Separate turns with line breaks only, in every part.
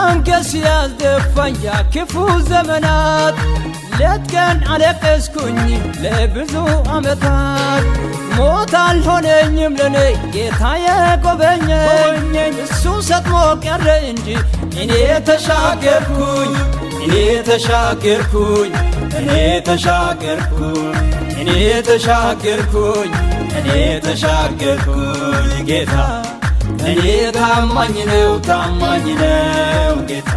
አንገስ ያስደፋኝ ክፉ ዘመናት ሌት ቀን አለቀስኩኝ ለብዙ ዓመታት ሞት አልሆነኝም ለኔ ጌታዬ ጎበኘኝ እሱ ሰጥሞ ቀረ እንጂ እኔ ተሻገርኩኝ እኔ ተሻገርኩኝ እኔ ተሻገርኩኝ እኔ ተሻገርኩኝ እኔ ተሻገርኩኝ ጌታ ለኔ ታማኝ ነው ጌታ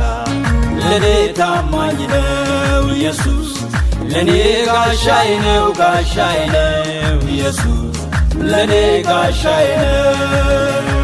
ለኔ ታማኝ ነው ኢየሱስ ለኔ ጋሻዬ ነው ኢየሱስ ለኔ ጋሻዬ ነው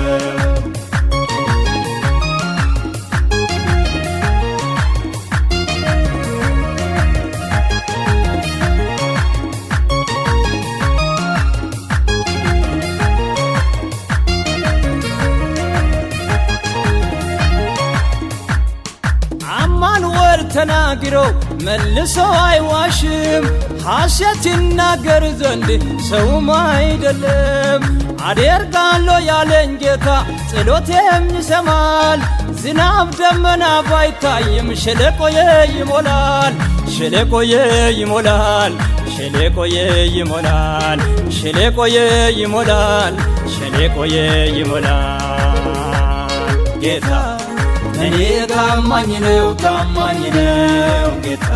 ተናግሮ መልሶ አይዋሽም ሐሰት ይናገር ዘንድ ሰውም አይደለም አደርጋለሁ ያለኝ ጌታ ጸሎቴም ይሰማል ዝናብ ደመና ባይታይም ሸለቆዬ ይሞላል ሸለቆዬ ይሞላል ሸለቆዬ ይሞላል ሸለቆዬ ይሞላል ሸለቆዬ ይሞላል ጌታ ለኔ ታማኝ ነው ጌታ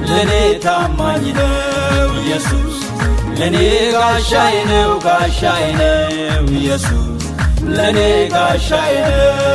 ለኔ ታማኝ ነው ኢየሱስ ለኔ ጋሻዬ ነው ኢየሱስ ለኔ ጋሻዬ ነው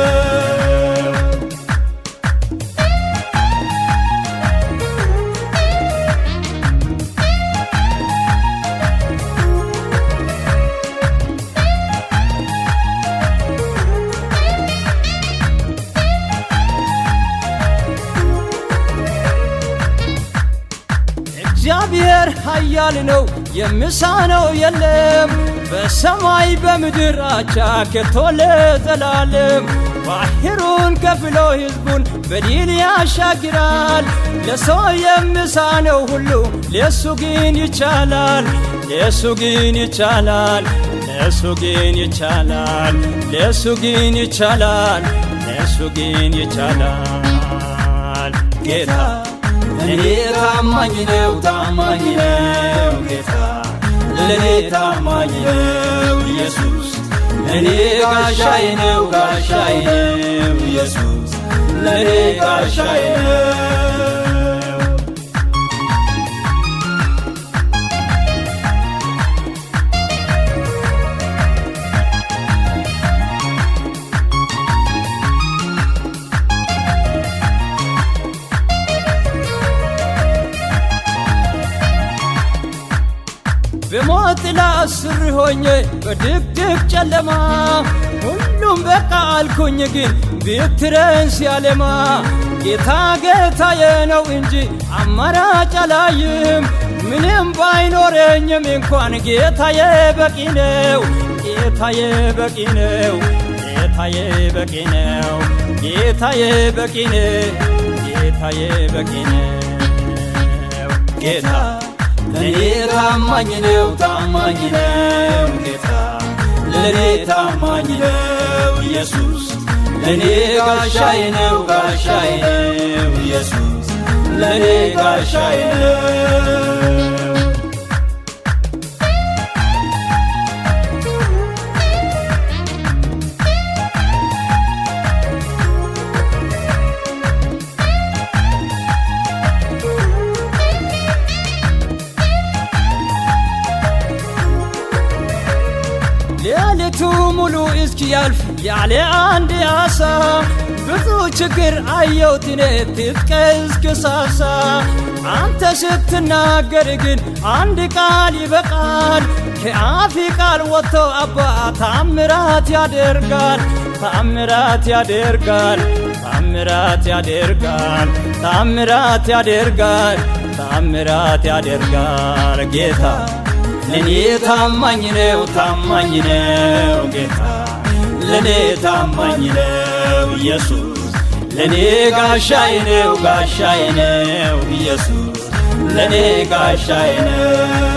እግዚአብሔር ኃያል ነው የሚሳነው የለም በሰማይ በምድር አቻ ከቶ ለዘላለም ባህሩን ከፍሎ ሕዝቡን በድል ያሻግራል ለሰው የሚሳነው ሁሉ ለሱ ግን ይቻላል ለሱ ግን ይቻላል ለሱ ግን ይቻላል ለሱ ግን ይቻላል ለሱ ግን ይቻላል ጌታ ለኔ ታማኝ ነው ጌታ ለኔ ታማኝ ነው ኢየሱስ ለኔ ጋሻዬ ነው ኢየሱስ ለኔ ጋሻዬ ነው በሞት ጥላ ስር ሆኜ በድቅድቅ ጨለማ ሁሉም በቃ አልኩኝ ግን ብትረን ሲያለማ ጌታ ጌታዬ ነው እንጂ አማራጭ አላይም ምንም ባይኖረኝም እንኳን ጌታዬ በቂ ነው ጌታዬ በቂ ነው ጌታዬ በቂ ነው ጌታዬ በቂ ነው ጌታዬ በቂ ነው ጌታ ለኔ ታማኝ ነው ጌታ ለኔ ታማኝ ነው ኢየሱስ ለኔ ጋሻዬ ነው ኢየሱስ ለኔ ጋሻዬ ነው ሌሊቱ ሙሉ እስኪያልፍ ያለ አንድ አሳ ብዙ ችግር አየሁት እኔ ትጥቄ እስክሳሳ አንተ ስትናገር ግን አንድ ቃል ይበቃል ከአፊ ቃል ወጥቶ አባ ታምራት ያደርጋል ታምራት ያደርጋል ታምራት ያደርጋል ታምራት ያደርጋል ታምራት ያደርጋል ጌታ ለኔ ታማኝ ነው ጌታ ለኔ ታማኝ ነው ኢየሱስ ለኔ ጋሻዬ ነው ኢየሱስ ለኔ ጋሻዬ ነው